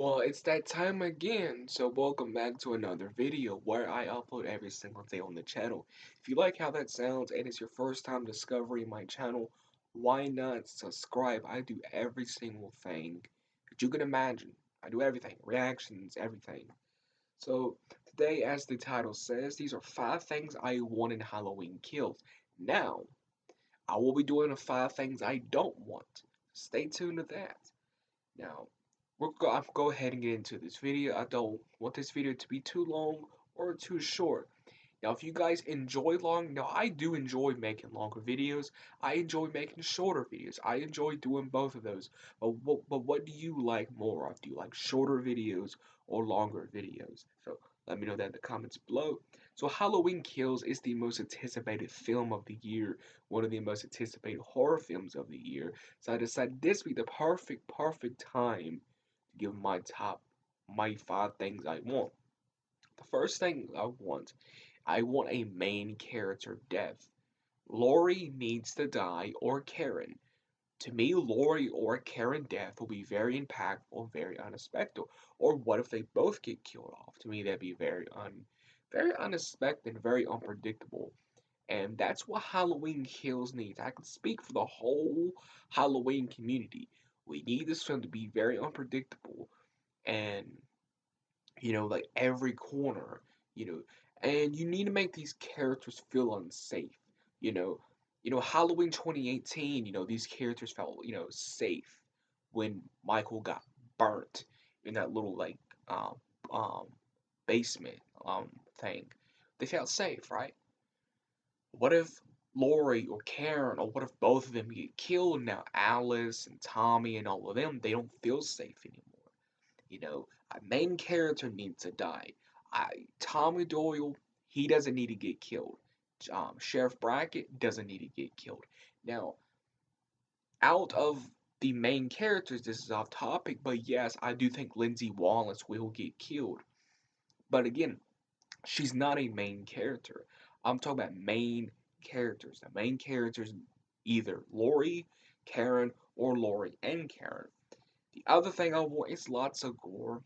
Well, it's that time again, so welcome back to another video where I upload every single day on the channel. If you like how that sounds and it's your first time discovering my channel, why not subscribe? I do every single thing that you can imagine. I do everything, reactions, everything. So today, as the title says, these are 5 things I want in Halloween Kills. Now, I will be doing the 5 things I don't want. Stay tuned to that. Now, I'll go ahead and get into this video. I don't want this video to be too long or too short. Now, if you guys enjoy now I do enjoy making longer videos. I enjoy making shorter videos. I enjoy doing both of those. But what do you like more of? Do you like shorter videos or longer videos? So let me know that in the comments below. So Halloween Kills is the most anticipated film of the year, one of the most anticipated horror films of the year. So I decided this would be the perfect time to give my 5 things I want. The first thing I want a main character death. Laurie needs to die or Karen. To me, Laurie or Karen death will be very impactful, very unexpected. Or what if they both get killed off? To me, that'd be very unexpected, very unpredictable. And that's what Halloween Kills needs. I can speak for the whole Halloween community. We need this film to be very unpredictable and like every corner, you know, and you need to make these characters feel unsafe, you know. Halloween 2018, these characters felt, safe when Michael got burnt in that little like um um basement thing. They felt safe, right? What if Lori or Karen, or what if both of them get killed now? Alice and Tommy and all of them, they don't feel safe anymore. A main character needs to die. Tommy Doyle, he doesn't need to get killed. Sheriff Brackett doesn't need to get killed. Now, out of the main characters, this is off topic, but yes, I do think Lindsay Wallace will get killed. But again, she's not a main character. I'm talking about main characters. The main characters, either Lori, Karen, or Lori and Karen. The other thing I want is lots of gore,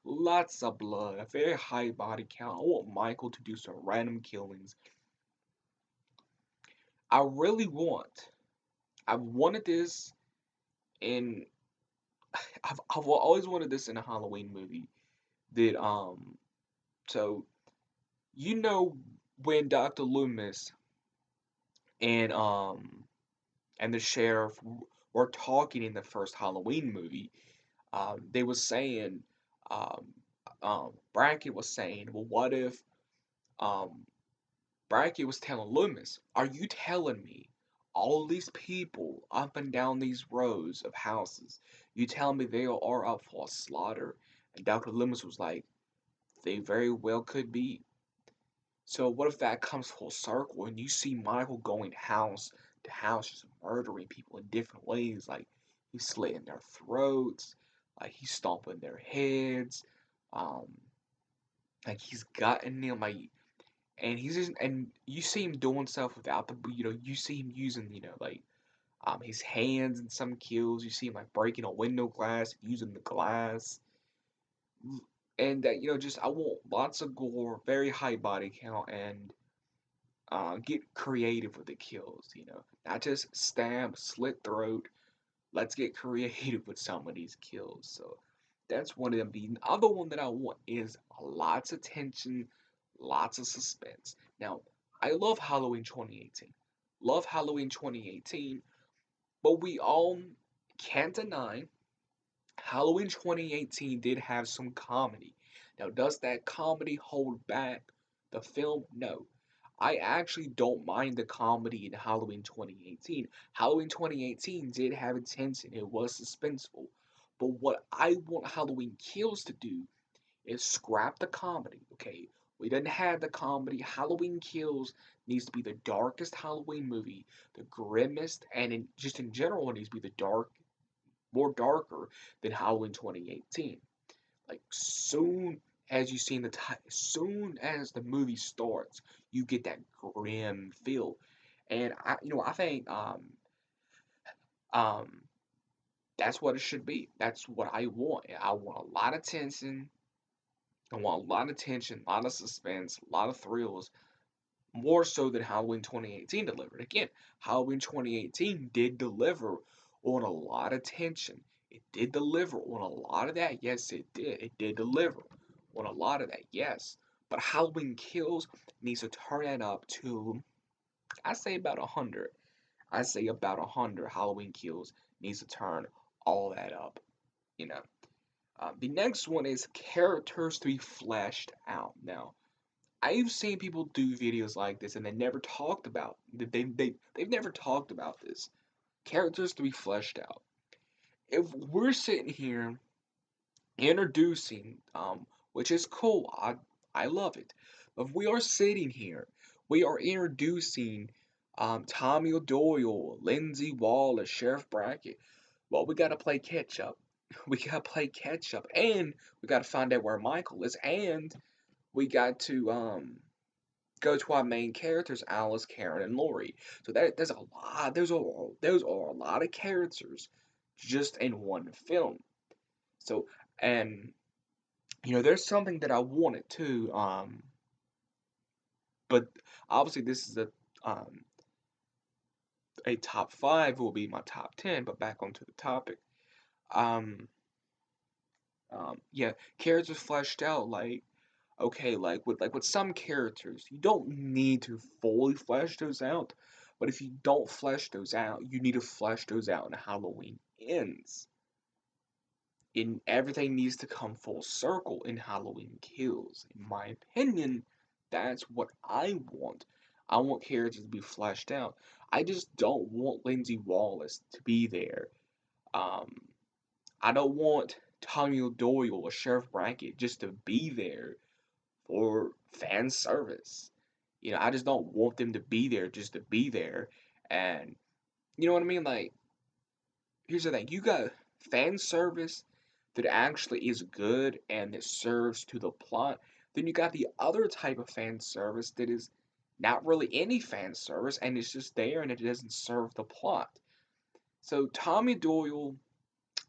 lots of blood, a very high body count. I want Michael to do some random killings. I really want. I've wanted this in. I've always wanted this in a Halloween movie. That so when Dr. Loomis and the sheriff were talking in the first Halloween movie, they was saying, um, Brackett was saying, well, what if, um, Brackett was telling Loomis, are you telling me all these people up and down these rows of houses, you telling me they are up for a slaughter? And Dr. Loomis was like, they very well could be. So what if that comes full circle and you see Michael going house to house just murdering people in different ways, like he's slitting their throats, like he's stomping their heads, um, like he's gutting them, like, and he's just, and you see him doing stuff without you see him using, like his hands in some kills. You see him like breaking a window glass, using the glass, and that just I want lots of gore, very high body count, and get creative with the kills. Not just stab, slit throat. Let's get creative with some of these kills. So that's one of them. The other one that I want is lots of tension, lots of suspense. Now, I love Halloween 2018. Love Halloween 2018, but we all can't deny Halloween 2018 did have some comedy. Now, does that comedy hold back the film? No. I actually don't mind the comedy in Halloween 2018. Halloween 2018 did have tension, it was suspenseful. But what I want Halloween Kills to do is scrap the comedy, okay? We didn't have the comedy. Halloween Kills needs to be the darkest Halloween movie, the grimmest, and just in general, it needs to be the more darker than Halloween 2018. Like soon as the movie starts, you get that grim feel, and I think um That's what it should be. That's what I want. I want a lot of tension. I want a lot of tension, a lot of suspense, a lot of thrills, more so than Halloween 2018 delivered. Again, Halloween 2018 did deliver on a lot of tension. It did deliver on a lot of that. Yes, it did. It did deliver on a lot of that. Yes. But Halloween Kills needs to turn that up to, I say about 100. I say about 100 Halloween Kills needs to turn all that up. You know. The next one is characters to be fleshed out. Now, I've seen people do videos like this and they never talked about they've never talked about this. Characters to be fleshed out. If we're sitting here introducing, which is cool, I love it. If we are sitting here, we are introducing Tommy O'Doyle, Lindsay Wallace, Sheriff Brackett. Well, we gotta play catch up. We gotta play catch up, and we gotta find out where Michael is, and we got to go to our main characters, Alice, Karen, and Lori. So there's a lot. Those are a lot of characters just in one film. So and there's something that I wanted to but obviously this is a top five will be my top 10. But back onto the topic. Um, yeah, characters fleshed out like okay, like with some characters, you don't need to fully flesh those out, but if you don't flesh those out, you need to flesh those out in Halloween Ends. In everything needs to come full circle in Halloween Kills. In my opinion, that's what I want. I want characters to be fleshed out. I just don't want Lindsay Wallace to be there. Um, I don't want Tommy O'Doyle or Sheriff Brackett just to be there for fan service. I just don't want them to be there just to be there. And you know what I mean? Like, here's the thing: you got fan service that actually is good and that serves to the plot. Then you got the other type of fan service that is not really any fan service and it's just there and it doesn't serve the plot. So Tommy Doyle,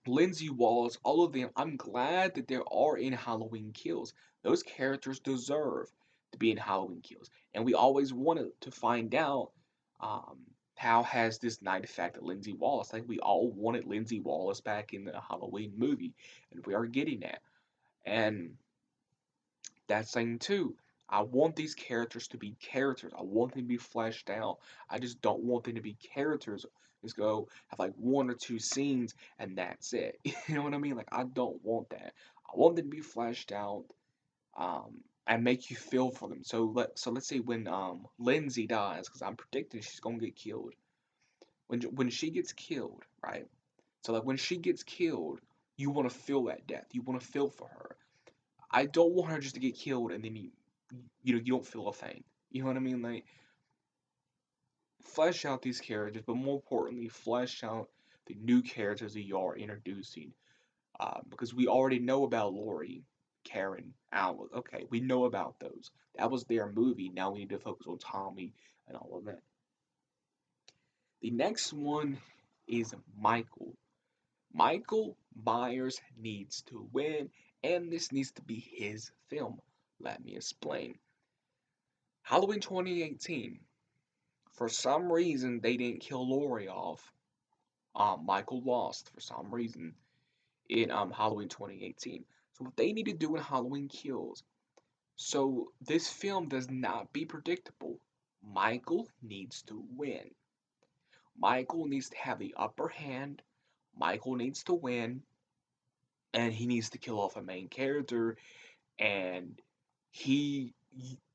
Lindsay Wallace, all of them, I'm glad that they are in Halloween Kills. Those characters deserve to be in Halloween Kills. And we always wanted to find out um, how has this night affected Lindsay Wallace. Like we all wanted Lindsay Wallace back in the Halloween movie, and we are getting that. And that's thing too. I want these characters to be characters. I want them to be fleshed out. I just don't want them to be characters. Just go have like one or two scenes and that's it. You know what I mean? Like I don't want that. I want them to be fleshed out, and make you feel for them. So let's say when Lindsay dies, because I'm predicting she's gonna get killed. When she gets killed, right? So like when she gets killed, you want to feel that death. You want to feel for her. I don't want her just to get killed and then you don't feel a thing. You know what I mean? Like flesh out these characters, but more importantly, flesh out the new characters that you are introducing. Because we already know about Lori, Karen, Alice. Okay, we know about those. That was their movie. Now we need to focus on Tommy and all of that. The next one is Michael. Michael Myers needs to win, and this needs to be his film. Let me explain. Halloween 2018. For some reason, they didn't kill Lori off. Michael lost for some reason in Halloween 2018. So what they need to do in Halloween Kills, so this film does not be predictable. Michael needs to win. Michael needs to have the upper hand. Michael needs to win, and he needs to kill off a main character. And you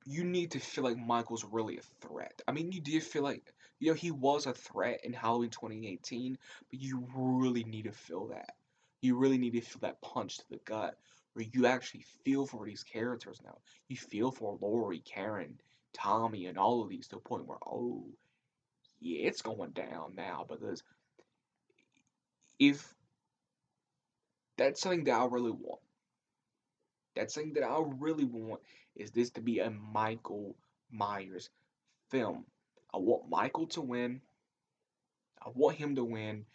need to feel like Michael's really a threat. I mean, you did feel like he was a threat in Halloween 2018, but you really need to feel that. You really need to feel that punch to the gut where you actually feel for these characters now. You feel for Lori, Karen, Tommy, and all of these to a point where, oh, yeah, it's going down now. Because if that's something that I really want, that's something that I really want is this to be a Michael Myers film. I want Michael to win. I want him to win.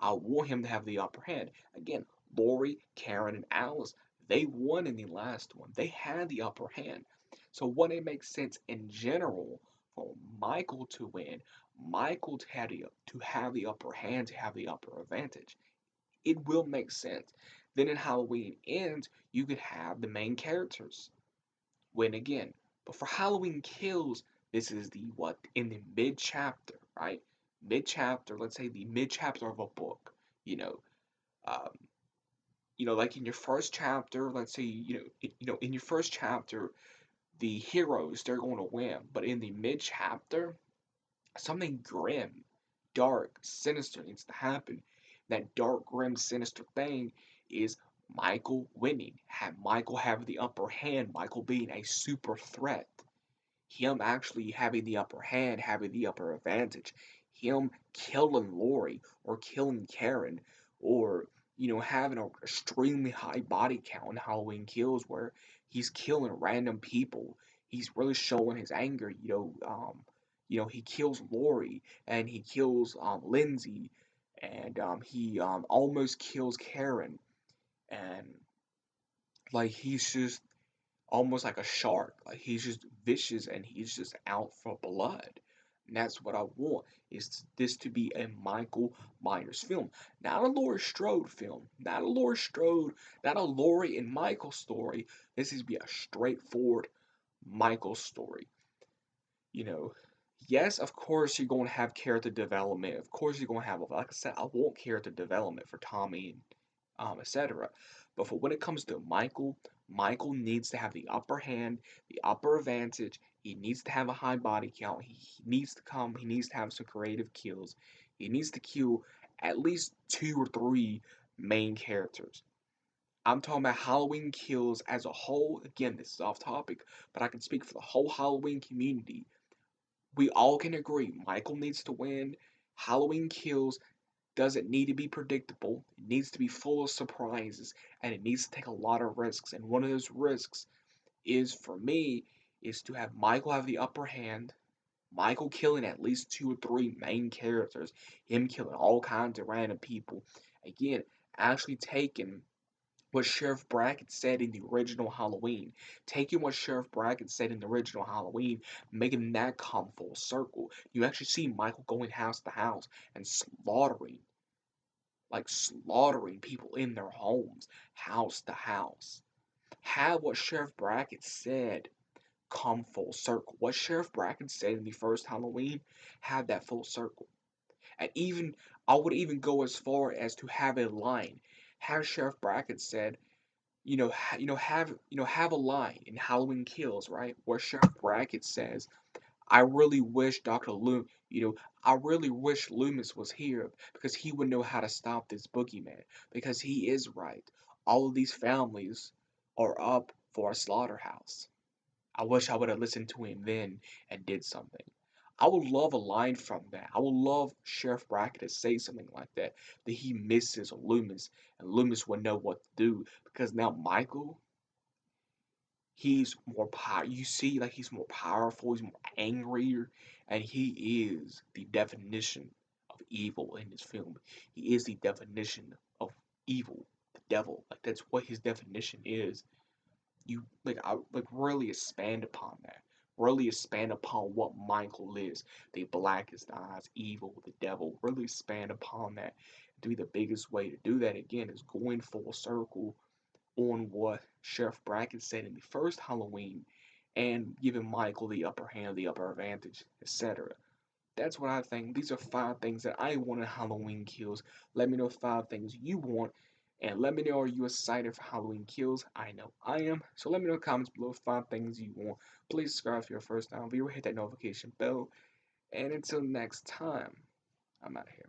I want him to have the upper hand. Again, Lori, Karen, and Alice, they won in the last one. They had the upper hand. So wouldn't it make sense in general for Michael to win, Michael to have the upper hand, to have the upper advantage? It will make sense. Then in Halloween Ends, you could have the main characters win again. But for Halloween Kills, this is the what in the mid chapter, right? Mid chapter, let's say the mid chapter of a book. You know, um, like in your first chapter, let's say in your first chapter, the heroes they're going to win, but in the mid chapter, something grim, dark, sinister needs to happen. That dark, grim, sinister thing is Michael winning. Have Michael have the upper hand, Michael being a super threat, him actually having the upper hand, having the upper advantage, him killing Lori or killing Karen, or having an extremely high body count in Halloween Kills where he's killing random people. He's really showing his anger. He kills Lori and he kills Lindsay, and he almost kills Karen, and like he's just almost like a shark. Like he's just vicious and he's just out for blood. And that's what I want is this to be a Michael Myers film, not a Laurie Strode film, not a Laurie Strode, not a Laurie and Michael story. This is to be a straightforward Michael story. You know, yes, of course you're going to have character development. Of course you're going to have, like I said, I want character development for Tommy and etc. But for when it comes to Michael, Michael needs to have the upper hand, the upper advantage. He needs to have a high body count. He needs to come. He needs to have some creative kills. He needs to kill at least 2 or 3 main characters. I'm talking about Halloween Kills as a whole. Again, this is off topic, but I can speak for the whole Halloween community. We all can agree Michael needs to win. Halloween Kills doesn't need to be predictable. It needs to be full of surprises, and it needs to take a lot of risks. And one of those risks is, for me, is to have Michael have the upper hand. Michael killing at least 2 or 3 main characters. Him killing all kinds of random people. Again, actually taking what Sheriff Brackett said in the original Halloween. Taking what Sheriff Brackett said in the original Halloween, making that come full circle. You actually see Michael going house to house and slaughtering people in their homes, house to house. Have what Sheriff Brackett said come full circle. What Sheriff Brackett said in the first Halloween, have that full circle. And even I would even go as far as to have a line. Have Sheriff Brackett said, have a line in Halloween Kills, right? Where Sheriff Brackett says, I really wish I really wish Loomis was here because he would know how to stop this boogeyman. Because he is right. All of these families are up for a slaughterhouse. I wish I would have listened to him then and did something. I would love a line from that. I would love Sheriff Brackett to say something like that he misses Loomis, and Loomis would know what to do. Because now Michael, he's more power. You see, like he's more powerful. He's more angrier, and he is the definition of evil in this film. He is the definition of evil, the devil. Like that's what his definition is. I like really expand upon that. Really expand upon what Michael is. The blackest eyes, evil, the devil. Really expand upon that. To be the biggest way to do that again is going full circle on what Sheriff Brackett said in the first Halloween and giving Michael the upper hand, the upper advantage, etc. That's what I think. These are 5 things that I want in Halloween Kills. Let me know 5 things you want. And let me know, are you excited for Halloween Kills? I know I am. So let me know in the comments below 5 things you want. Please subscribe if you're a first time viewer. Hit that notification bell. And until next time, I'm out of here.